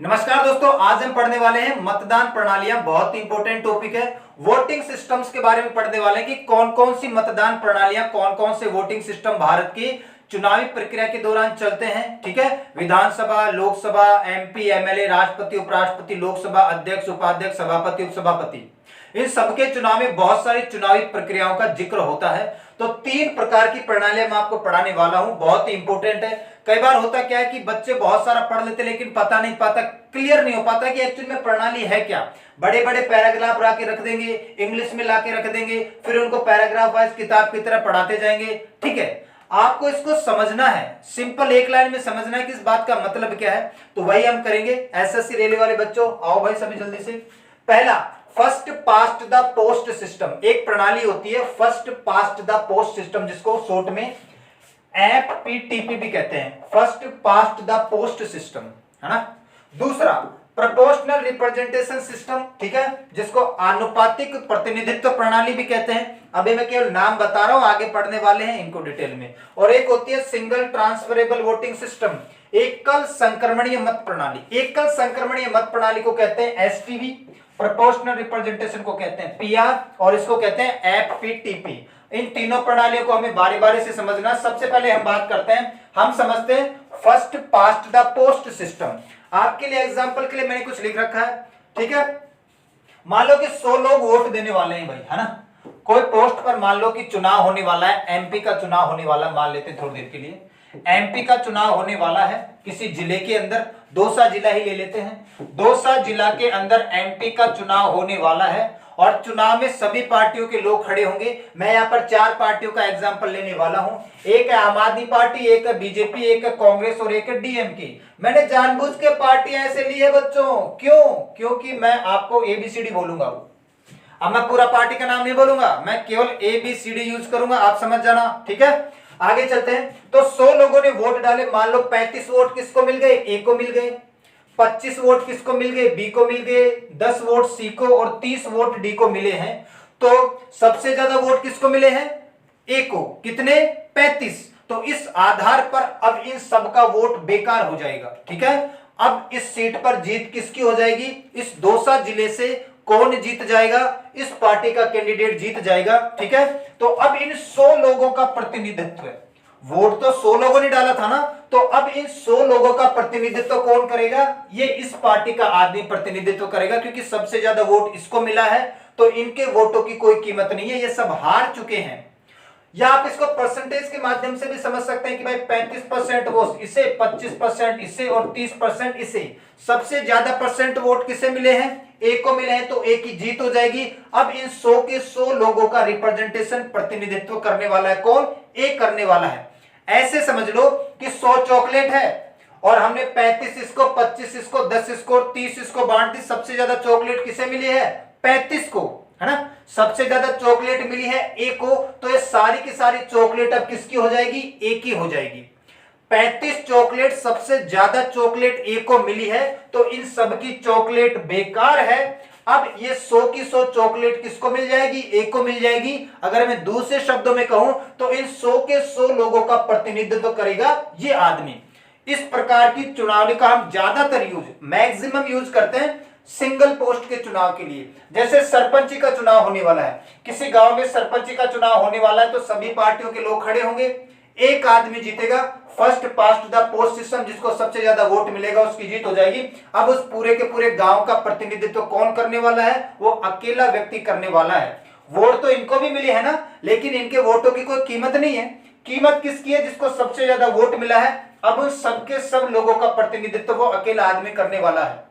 नमस्कार दोस्तों, आज हम पढ़ने वाले हैं मतदान प्रणालियां। बहुत ही इंपॉर्टेंट टॉपिक है। वोटिंग सिस्टम्स के बारे में पढ़ने वाले हैं कि कौन कौन सी मतदान प्रणालियां, कौन कौन से वोटिंग सिस्टम भारत की चुनावी प्रक्रिया के दौरान चलते हैं। ठीक है, विधानसभा, लोकसभा, एमपी, एमएलए, राष्ट्रपति, उपराष्ट्रपति, लोकसभा अध्यक्ष, उपाध्यक्ष, सभापति, उपसभापति, इन सबके चुनाव में बहुत सारी चुनावी प्रक्रियाओं का जिक्र होता है। तो तीन प्रकार की प्रणालियां मैं आपको पढ़ाने वाला हूं, बहुत ही इंपॉर्टेंट है। कई बार होता क्या है कि बच्चे बहुत सारा पढ़ लेते लेकिन पता नहीं पाता, क्लियर नहीं हो पाता कि एक्चुअली में प्रणाली है क्या। बड़े बड़े पैराग्राफ ला के रख देंगे, इंग्लिश में ला के रख देंगे, फिर उनको पैराग्राफ वाइज किताब की तरह पढ़ाते जाएंगे। ठीक है, आपको इसको समझना है, सिंपल एक लाइन में समझना है कि इस बात का मतलब क्या है। तो वही हम करेंगे। एसएससी रेलवे वाले बच्चों आओ भाई सभी जल्दी से। पहला, first past the post system. एक प्रणाली होती है first past the post system, जिसको शॉर्ट में एफपीटीपी भी कहते हैं, first past the post system, है ना। दूसरा, प्रोपोर्शनल रिप्रेजेंटेशन सिस्टम, ठीक है, जिसको आनुपातिक प्रतिनिधित्व प्रणाली भी कहते हैं। अभी मैं केवल नाम बता रहा हूं, आगे पढ़ने वाले हैं इनको डिटेल में। और एक होती है सिंगल ट्रांसफरेबल वोटिंग सिस्टम, एकल संक्रमणीय मत प्रणाली। एकल संक्रमणीय मत प्रणाली को कहते हैं एसटीवी, प्रोपोर्शनल रिप्रेजेंटेशन को कहते हैं पीआर, और इसको कहते हैं एफपीटीपी। इन तीनों प्रणालियों को हमें बारी बारी से समझना। सबसे पहले हम बात करते हैं, हम समझते हैं first past the post system. आपके लिए एग्जांपल के लिए मैंने कुछ लिख रखा है। ठीक है, मान लो कि 100 लोग वोट देने वाले हैं भाई, है ना। कोई पोस्ट पर मान लो कि चुनाव होने वाला है, एमपी का चुनाव होने वाला है, मान लेते हैं थोड़ी देर के लिए एमपी का चुनाव होने वाला है किसी जिले के अंदर। दौसा जिला ही ले लेते हैं। दौसा जिला के अंदर एमपी का चुनाव होने वाला है और चुनाव में सभी पार्टियों के लोग खड़े होंगे। मैं यहाँ पर 4 पार्टियों का एग्जांपल लेने वाला हूं। एक है आम आदमी पार्टी, एक है बीजेपी, एक है कांग्रेस और एक है डीएमके। मैंने जानबूझ के पार्टियां ऐसे ली है बच्चों, क्यों? क्योंकि मैं आपको एबीसीडी बोलूंगा। अब मैं पूरा पार्टी का नाम नहीं बोलूंगा, मैं केवल एबीसीडी यूज करूंगा, आप समझ जाना। ठीक है, आगे चलते हैं। तो 100 लोगों ने वोट डाले, मान लो 35 वोट किसको मिल गए? ए को मिल गए। 25 वोट किसको मिल गए? बी को मिल गए। 10 वोट सी को और 30 वोट डी को मिले हैं। तो सबसे ज्यादा वोट किसको मिले हैं? ए को। कितने? 35। तो इस आधार पर अब इन सबका वोट बेकार हो जाएगा। ठीक है, अब इस सीट पर जीत किसकी हो जाएगी? इस दौसा जिले से कौन जीत जाएगा? इस पार्टी का कैंडिडेट जीत जाएगा। ठीक है, तो अब इन 100 लोगों का प्रतिनिधित्व है। वोट तो 100 लोगों ने डाला था ना, तो अब इन 100 लोगों का प्रतिनिधित्व कौन करेगा? ये इस पार्टी का आदमी प्रतिनिधित्व करेगा, क्योंकि सबसे ज्यादा वोट इसको मिला है। तो इनके वोटों की कोई कीमत नहीं है, ये सब हार चुके हैं। या आप इसको परसेंटेज के माध्यम से भी समझ सकते हैं कि भाई 35% वोट इसे, 25% इसे और 30% इसे। सबसे ज्यादा परसेंट वोट किसे मिले हैं? ए को मिले हैं, तो ए की जीत हो जाएगी। अब इन 100 के 100 लोगों का रिप्रेजेंटेशन, प्रतिनिधित्व करने वाला है कौन? ए करने वाला है। ऐसे समझ लो कि 100 चॉकलेट है और हमने 35 इसको, 25 इसको, 10 इसको और 30 इसको बांट दी। सबसे ज्यादा चॉकलेट किसे मिली है? 35 को, है ना। सबसे ज्यादा चॉकलेट मिली है ए को, तो ये सारी की सारी चॉकलेट अब किसकी हो जाएगी? ए की हो जाएगी। 35 चॉकलेट, सबसे ज्यादा चॉकलेट ए को मिली है, तो इन सब की चॉकलेट बेकार है। अब ये 100 की 100 चॉकलेट किसको मिल जाएगी? ए को मिल जाएगी। अगर मैं दूसरे शब्दों में कहूं तो इन 100 के 100 लोगों का प्रतिनिधित्व करेगा ये आदमी। इस प्रकार की चुनाव का हम ज्यादातर मैक्सिमम यूज करते हैं सिंगल पोस्ट के चुनाव के लिए। जैसे सरपंची का चुनाव होने वाला है, किसी गांव में सरपंची का चुनाव होने वाला है, तो सभी पार्टियों के लोग खड़े होंगे, एक आदमी जीतेगा। First past the post system, जिसको सबसे ज्यादा वोट मिलेगा उसकी जीत हो जाएगी। अब उस पूरे के पूरे गांव का प्रतिनिधित्व कौन करने वाला है? वो अकेला व्यक्ति करने वाला है। वोट तो इनको भी मिले है ना, लेकिन इनके वोटों की कोई कीमत नहीं है। कीमत किसकी है? जिसको सबसे ज्यादा वोट मिला है। अब उन सबके सब लोगों का प्रतिनिधित्व वो अकेला आदमी करने वाला है।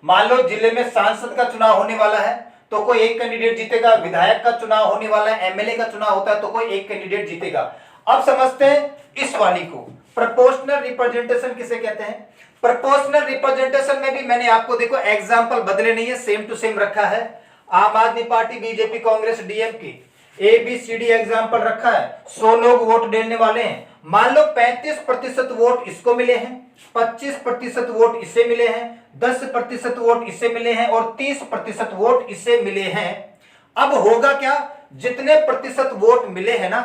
मान लो जिले में सांसद का चुनाव होने वाला है, तो कोई एक कैंडिडेट जीतेगा। विधायक का चुनाव होने वाला है, एमएलए का चुनाव होता है, तो कोई एक कैंडिडेट जीतेगा। अब समझते हैं इस वाली को, प्रोपोर्शनल रिप्रेजेंटेशन किसे कहते हैं। प्रोपोर्शनल रिप्रेजेंटेशन में भी मैंने आपको देखो एग्जांपल बदले नहीं है, सेम टू सेम रखा है। Aam Aadmi Party, BJP, Congress, DMK, A B C D example रखा है। 100 लोग वोट देने वाले हैं। मान लो 35% वोट इसको मिले हैं, 25% वोट इसे मिले हैं, 10% वोट इसे मिले हैं और 30% वोट इसे मिले हैं। अब होगा क्या? जितने प्रतिशत वोट मिले हैं ना,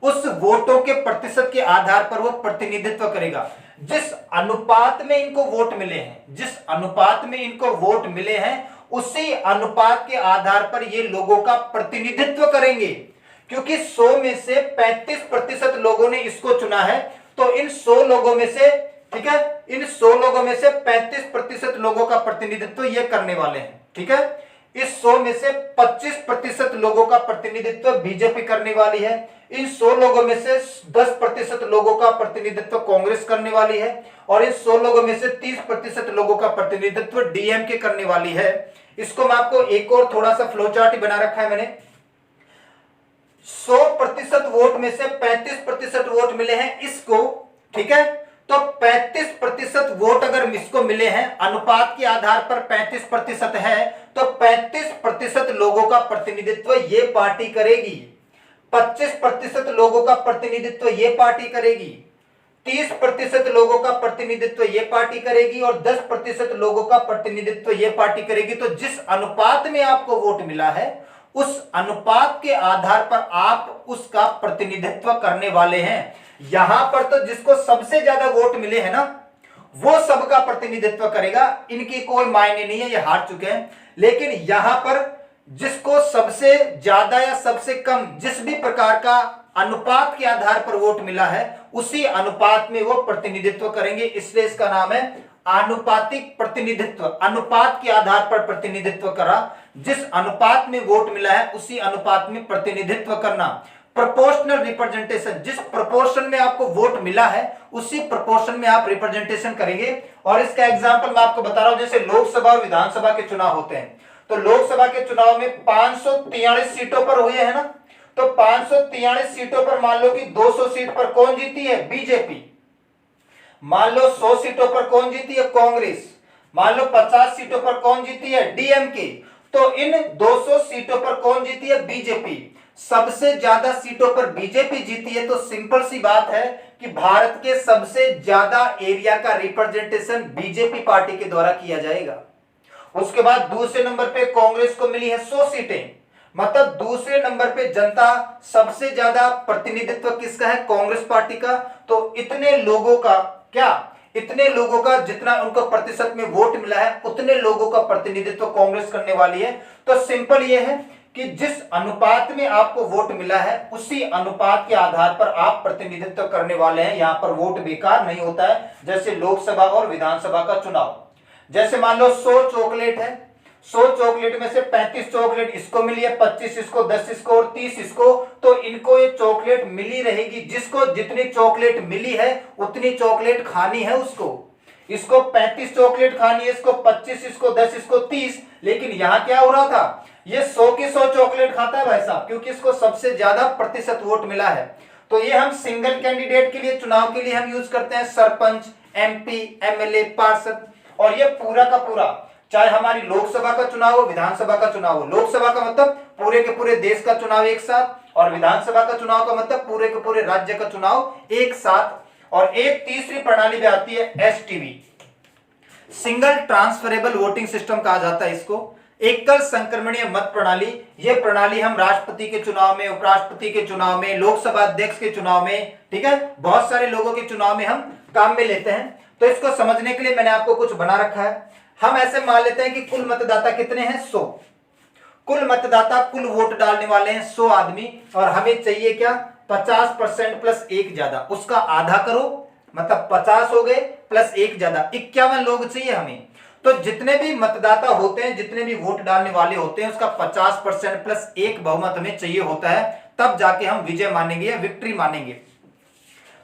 उस वोटों के प्रतिशत के आधार पर वो प्रतिनिधित्व करेगा। जिस अनुपात में इनको वोट मिले हैं, जिस अनुपात में इनको वोट मिले हैं, उसी अनुपात के आधार पर ये लोगों का प्रतिनिधित्व करेंगे। क्योंकि 100 में से 35% लोगों ने इसको चुना है, तो इन 100 लोगों में से, ठीक है, इन 100 लोगों में से 35% लोगों का प्रतिनिधित्व ये करने वाले हैं। ठीक है, इस 100 में से 25% लोगों का प्रतिनिधित्व बीजेपी करने वाली है, इन 100 लोगों में से 10% लोगों का प्रतिनिधित्व कांग्रेस करने वाली है, और इन 100 लोगों में से 30% लोगों का प्रतिनिधित्व डीएमके करने वाली है। इसको मैं आपको एक और थोड़ा सा फ्लो चार्ट ही बना रखा है मैंने। 100% वोट में से 35% वोट मिले हैं इसको, ठीक है, तो 35% वोट अगर इसको मिले हैं, अनुपात के आधार पर 35% है, तो 35% लोगों का प्रतिनिधित्व ये पार्टी करेगी, 25% लोगों का प्रतिनिधित्व ये पार्टी करेगी, 30% लोगों का प्रतिनिधित्व ये पार्टी करेगी, और 10% लोगों का प्रतिनिधित्व ये पार्टी करेगी। तो जिस अनुपात में आपको वोट मिला है, उस अनुपात के आधार पर आप उसका प्रतिनिधित्व करने वाले हैं। यहां पर तो जिसको सबसे ज्यादा वोट मिले हैं ना, वो सबका प्रतिनिधित्व करेगा, इनकी कोई मायने नहीं है, ये हार चुके हैं। लेकिन यहां पर जिसको सबसे ज्यादा या सबसे कम, जिस भी प्रकार का अनुपात के आधार पर वोट मिला है, उसी अनुपात में वो प्रतिनिधित्व करेंगे। इसलिए इसका नाम है आनुपातिक प्रतिनिधित्व। अनुपात के आधार पर प्रतिनिधित्व करा, जिस अनुपात में वोट मिला है उसी अनुपात में प्रतिनिधित्व करना। प्रोपोर्शनल रिप्रेजेंटेशन, जिस प्रोपोर्शन में आपको वोट मिला है उसी प्रोपोर्शन में आप रिप्रेजेंटेशन करेंगे। और इसका एग्जांपल मैं आपको बता रहा हूं, जैसे लोकसभा और विधानसभा के चुनाव होते हैं, तो लोकसभा के चुनाव में 543 सीटों पर हुए हैं ना, तो 543 सीटों पर मान लो कि 200 सीट पर कौन जीती है, बीजेपी। मान लो 100 सीटों पर कौन जीती है, कांग्रेस। मान लो 50 सीटों पर कौन जीती है, डीएमके। तो इन 200 सीटों पर कौन जीती है, बीजेपी। सबसे ज्यादा सीटों पर बीजेपी जीती है, तो सिंपल सी बात है कि भारत के सबसे ज्यादा एरिया का रिप्रेजेंटेशन बीजेपी पार्टी के द्वारा किया जाएगा। उसके बाद दूसरे नंबर पे कांग्रेस को मिली है 100 सीटें, मतलब दूसरे नंबर पे जनता सबसे ज्यादा प्रतिनिधित्व किसका है, कांग्रेस पार्टी का। तो इतने लोगों का क्या, इतने लोगों का जितना उनको प्रतिशत में वोट मिला है, उतने लोगों का प्रतिनिधित्व कांग्रेस करने वाली है। तो सिंपल ये है कि जिस अनुपात में आपको वोट मिला है, उसी अनुपात के आधार पर आप प्रतिनिधित्व करने वाले हैं। यहां पर वोट बेकार नहीं होता है, जैसे लोकसभा और विधानसभा का चुनाव। जैसे मान लो 100 चॉकलेट है, 100 चॉकलेट में से 35 चॉकलेट इसको मिली है, 25 इसको, 10 इसको और 30 इसको, तो इनको ये चॉकलेट मिली रहेगी। जिसको जितनी चॉकलेट मिली है उतनी चॉकलेट खानी है उसको। इसको 35 चॉकलेट खानी है, इसको 25, इसको 10, इसको 30। लेकिन यहां क्या हो रहा था, ये 100 की 100 चॉकलेट खाता है भाई साहब, क्योंकि इसको सबसे ज्यादा प्रतिशत वोट मिला है। तो ये हम सिंगल कैंडिडेट के लिए, चुनाव के लिए हम यूज करते हैं, सरपंच, एमपी, एमएलए, पार्षद। और ये पूरा का पूरा, चाहे हमारी लोकसभा का चुनाव हो, विधानसभा का चुनाव हो। लोकसभा का मतलब पूरे के पूरे देश का चुनाव एक साथ, और विधानसभा का चुनाव का मतलब पूरे के पूरे राज्य का चुनाव एक साथ। और एक तीसरी प्रणाली भी आती है STV, single transferable voting system कहा जाता है इसको, एकल संक्रमणीय मत प्रणाली। यह प्रणाली हम राष्ट्रपति के चुनाव में, उपराष्ट्रपति के चुनाव में, लोकसभा अध्यक्ष के चुनाव में, ठीक है, बहुत सारे लोगों के चुनाव में हम काम में लेते हैं। तो इसको समझने के लिए मैंने आपको कुछ बना रखा है। हम ऐसे मान लेते हैं कि कुल मतदाता कितने हैं, 100। कुल मतदाता, कुल वोट डालने वाले हैं 100 आदमी, और हमें चाहिए क्या, 50% प्लस एक ज्यादा, उसका आधा करो, मतलब 50 हो गए प्लस एक ज्यादा, 51 लोग चाहिए हमें। तो जितने भी मतदाता होते हैं, जितने भी वोट डालने वाले होते हैं, उसका 50% प्लस एक बहुमत हमें चाहिए होता है, तब जाके हम विजय मानेंगे या विक्ट्री मानेंगे।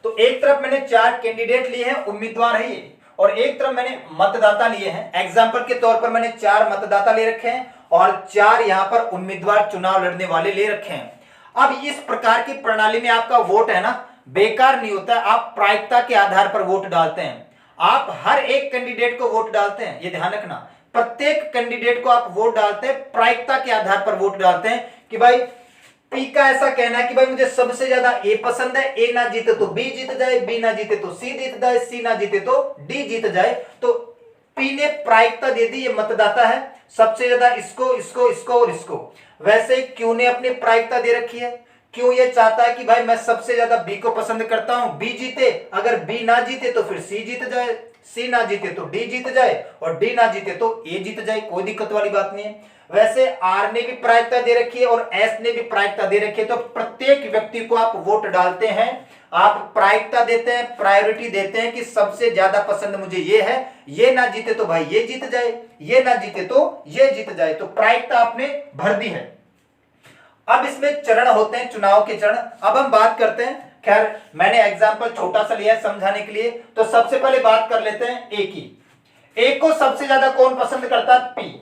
तो एक तरफ मैंने 4 कैंडिडेट लिए हैं, उम्मीदवार है ये, और एक तरफ मैंने मतदाता लिए हैं। एग्जाम्पल के तौर पर मैंने 4 मतदाता ले रखे हैं और 4 यहां पर उम्मीदवार चुनाव लड़ने वाले ले रखे हैं। अब इस प्रकार की प्रणाली में आपका वोट है ना, बेकार नहीं होता है। आप प्रायिकता के आधार पर वोट डालते हैं, आप हर एक कैंडिडेट को वोट डालते हैं, ये ध्यान रखना। प्रत्येक कैंडिडेट को आप वोट डालते हैं, प्रायिकता के आधार पर वोट डालते हैं कि भाई पी का ऐसा कहना है कि भाई मुझे सबसे ज्यादा ए पसंद है, ए ना जीते तो बी जीत जाए, बी ना जीते तो सी जीत जाए, सी ना जीते तो डी जीत जाए। तो पी ने प्रायिकता दे दी, ये मतदाता है, सबसे ज्यादा इसको, इसको, इसको और इसको। वैसे क्यू ने अपनी प्रायिकता दे रखी है, क्यों ये चाहता है कि भाई मैं सबसे ज्यादा बी को पसंद करता हूं, बी जीते, अगर बी ना जीते तो फिर सी जीत जाए, सी ना जीते तो डी जीत जाए, और डी ना जीते तो ए जीत जाए, कोई दिक्कत वाली बात नहीं है। वैसे आर ने भी प्रायिकता दे रखी है और एस ने भी प्रायिकता दे रखी है, तो प्रत्येक व्यक्ति को आप वोट डालते हैं, आप प्रायिकता देते हैं, प्रायोरिटी देते हैं कि सबसे ज्यादा पसंद मुझे ये है, ये ना जीते तो भाई ये जीत जाए, ये ना जीते तो ये जीत जाए, तो प्रायिकता आपने भर दी है। अब इसमें चरण होते हैं, चुनाव के चरण। अब हम बात करते हैं, खैर मैंने एग्जांपल छोटा सा लिया है समझाने के लिए, तो सबसे पहले बात कर लेते हैं ए की। ए को सबसे ज्यादा कौन पसंद करता है? पी।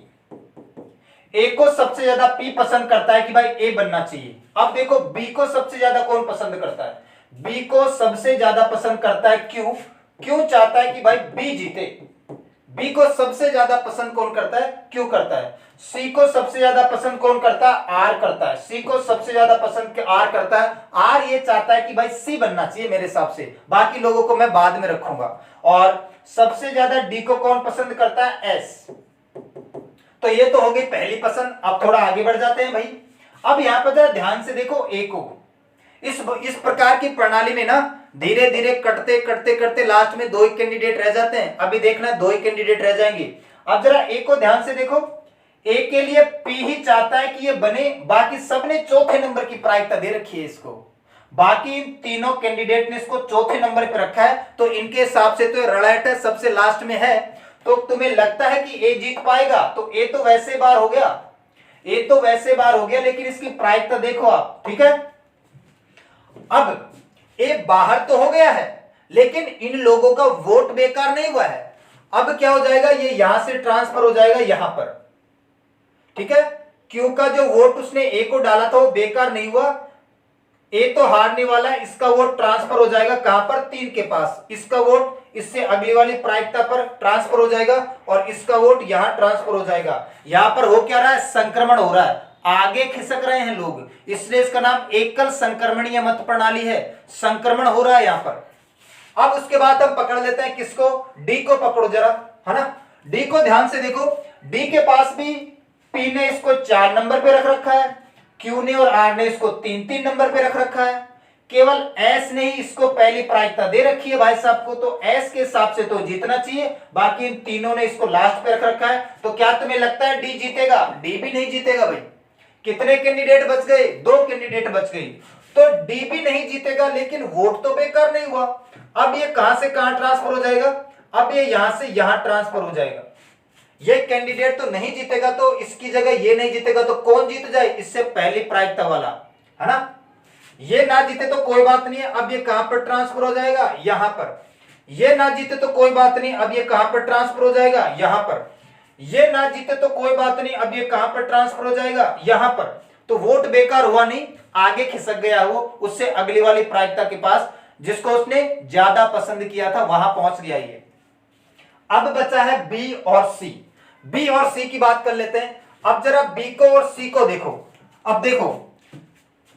ए को सबसे ज्यादा पी पसंद करता है कि भाई ए बनना चाहिए। अब देखो बी को सबसे ज्यादा कौन पसंद करता है? बी को सबसे ज्यादा पसंद करता है, क्यों? क्यों चाहता है कि भाई बी जीते? बी को सबसे ज्यादा पसंद कौन करता है? क्यों करता है? सी को सबसे ज्यादा पसंद कौन करता है? आर करता है। सी को सबसे ज्यादा पसंद आर करता है। आर ये चाहता है कि भाई सी बनना चाहिए मेरे हिसाब से, बाकी लोगों को मैं बाद में रखूंगा। और सबसे ज्यादा डी को कौन पसंद करता है? एस। तो ये तो हो गई पहली पसंद। अब थोड़ा आगे बढ़ जाते हैं भाई। अब यहां पर जरा ध्यान से देखो ए को। इस प्रकार की प्रणाली में ना धीरे धीरे कटते कटते करते लास्ट में दो ही कैंडिडेट रह जाते हैं। अभी देखना दो ही कैंडिडेट रह जाएंगे। अब जरा ए को ध्यान से देखो। ए के लिए पी ही चाहता है कि ये बने, बाकी सबने चौथे नंबर की प्रायिकता दे रखी है इसको। बाकी तीनों कैंडिडेट ने इसको चौथे नंबर पे रखा है, तो इनके हिसाब से तो रड़ायट है, सबसे लास्ट में है। तो तुम्हें लगता है कि ए जीत पाएगा? तो ए तो वैसे बार हो गया, ए तो वैसे बार हो गया, लेकिन इसकी प्रायिकता देखो आप, ठीक है। अब ए बाहर तो हो गया है, लेकिन इन लोगों का वोट बेकार नहीं हुआ है। अब क्या हो जाएगा? ये यहां से ट्रांसफर हो जाएगा यहां पर, ठीक है। क्यू का जो वोट उसने ए को डाला था वो बेकार नहीं हुआ। ए तो हारने वाला है, इसका वोट ट्रांसफर हो जाएगा कहां पर? 3 के पास। इसका वोट इससे अगली वाली प्रायिकता पर ट्रांसफर हो जाएगा और इसका वोट यहां ट्रांसफर हो जाएगा। यहां पर हो क्या रहा है? संक्रमण हो रहा है, आगे खिसक रहे हैं लोग, इसलिए इसका नाम एकल संक्रमणीय मत प्रणाली है। संक्रमण हो रहा है यहां पर। अब उसके बाद हम पकड़ लेते हैं किसको? डी को पकड़ो जरा, है ना। डी को ध्यान से देखो। डी के पास भी पी ने इसको 4 नंबर पे रख रखा है, क्यू ने और आर ने इसको 3-3 नंबर पे रख रखा है। केवल एस ने ही इसको पहली प्रायिकता दे रखी है भाई साहब को, तो एस के हिसाब से तो जीतना चाहिए, बाकी इन तीनों ने इसको लास्ट पे रख रखा है। तो क्या तुम्हें लगता है डी जीतेगा? डी भी नहीं जीतेगा भाई। कितने कैंडिडेट बच गए? 2 कैंडिडेट बच गई, तो डी भी नहीं जीतेगा, लेकिन वोट तो बेकार नहीं हुआ। अब ये कहां से कहां ट्रांसफर हो जाएगा? अब ये यहां से यहां ट्रांसफर हो जाएगा। ये कैंडिडेट तो नहीं जीतेगा, तो इसकी जगह ये नहीं जीतेगा, तो कौन जीत जाए? इससे पहली प्रायिकता वाला, है ना। ये ना जीते तो कोई बात नहीं है, अब ये कहां पर ट्रांसफर हो जाएगा? यहां पर। ये ना जीते तो कोई बात नहीं, अब ये कहां पर ट्रांसफर हो जाएगा? यहां पर। ये ना जीते तो कोई बात नहीं, अब ये कहां पर ट्रांसफर हो जाएगा? यहां पर। तो वोट बेकार हुआ नहीं, आगे खिसक गया वो, उससे अगली वाली प्रायिकता के पास, जिसको उसने ज्यादा पसंद किया था वहां पहुंच गया ये। अब बचा है बी और सी। बी और सी की बात कर लेते हैं। अब जरा बी को और सी को देखो। अब देखो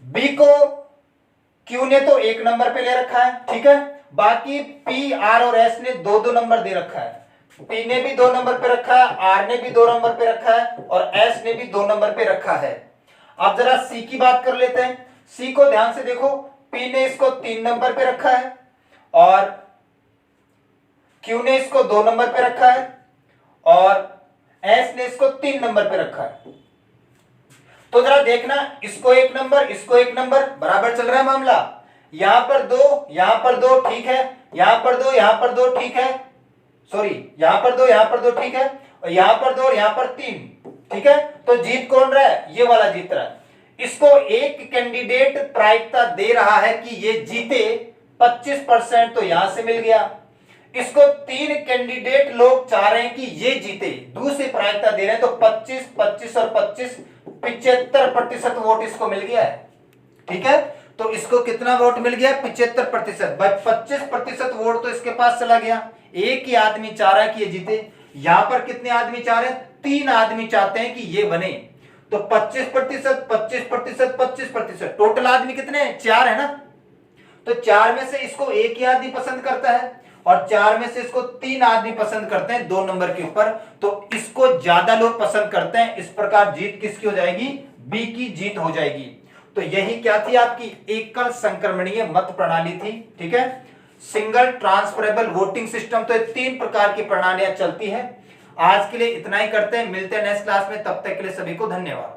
बी को क्यू ने तो 1 नंबर पे ले रखा है, ठीक है। बाकी पी, आर और एस ने 2-2 नंबर दे रखा है। पी ने भी 2 नंबर पे रखा है, आर ने भी 2 नंबर पे रखा है और एस ने भी 2 नंबर पे रखा है। अब जरा सी की बात कर लेते हैं। सी को ध्यान से देखो। पी ने इसको 3 नंबर पे रखा है और क्यू ने इसको 2 नंबर पे रखा है और एस ने इसको 3 नंबर पे रखा है। तो जरा देखना, इसको 1 नंबर, इसको 1 नंबर, बराबर चल रहा है मामला। यहां पर 2, यहां पर 2, ठीक है। यहां पर 2, यहां पर 2, ठीक है। सॉरी, यहां पर 2, यहां पर 2, ठीक है। और यहां पर 2 और यहां पर 3, ठीक है। तो जीत कौन रहा है? ये वाला जीत रहा है। इसको एक कैंडिडेट प्रायिकता दे रहा है कि ये जीते, 25% तो यहां से मिल गया। इसको 3 कैंडिडेट लोग चाह रहे हैं कि ये जीते, दूसरी प्रायिकता दे रहे हैं, तो 25, 25 और 25, 75% वोट इसको मिल गया है, ठीक है। तो इसको कितना वोट मिल गया? 75%। भाई 25% वोट तो इसके पास चला गया। एक ही आदमी चाह रहा है कि ये जीते। यहां पर कितने आदमी चाह रहे हैं? 3 आदमी चाहते हैं कि ये बने। तो 25%, 25%, 25%, टोटल आदमी कितने हैं? 4 है ना। तो 4 में से इसको एक ही आदमी पसंद करता है और 4 में से इसको 3 आदमी पसंद करते हैं 2 नंबर के ऊपर, तो इसको ज्यादा लोग पसंद करते हैं। इस प्रकार जीत किसकी हो जाएगी? बी की जीत हो जाएगी। तो यही क्या थी आपकी एकल संक्रमणीय मत प्रणाली थी। ठीक है, सिंगल ट्रांसफरेबल वोटिंग सिस्टम। तो 3 प्रकार की प्रणालियां चलती है। आज के लिए इतना ही करते हैं, मिलते हैं नेक्स्ट क्लास में, तब तक के लिए सभी को धन्यवाद।